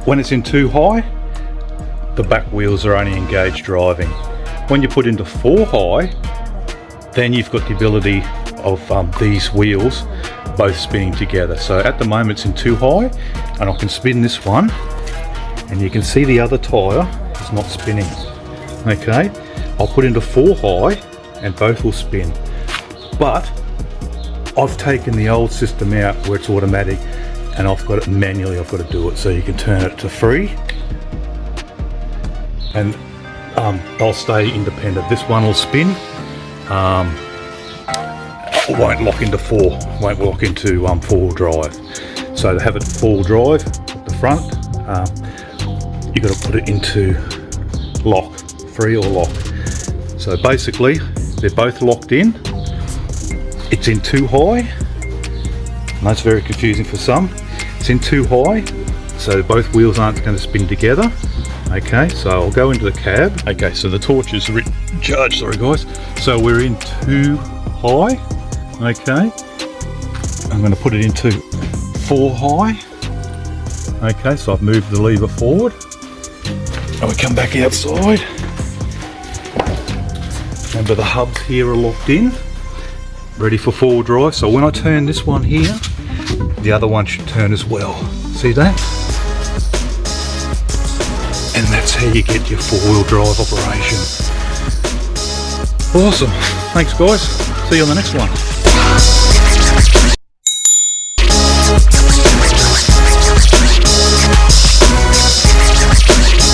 When it's in too high, the back wheels are only engaged driving. When you put into 4 high, then you've got the ability of these wheels both spinning together. So at the moment it's in 2 high, and I can spin this one, and you can see the other tyre is not spinning. Okay, I'll put into 4 high and both will spin. But I've taken the old system out where it's automatic, and I've got it manually. I've got to do it. So you can turn it to 3, and they'll stay independent. This one will spin. Won't lock into 4. Won't lock into 4-wheel drive. So to have it 4-wheel drive at the front, you've got to put it into lock, 3 or lock. So basically, they're both locked in. It's in 2 high. And that's very confusing for some. It's in 2 high, so both wheels aren't going to spin together. Okay, so I'll go into the cab. Okay, so the torch is charged, sorry guys. So we're in 2 high. Okay, I'm going to put it into 4 high. Okay, so I've moved the lever forward. And we come back outside. Remember, the hubs here are locked in, ready for 4-wheel drive. So when I turn this one here, the other one should turn as well. See that? And that's how you get your 4-wheel drive operation. Awesome. Thanks guys. See you on the next one.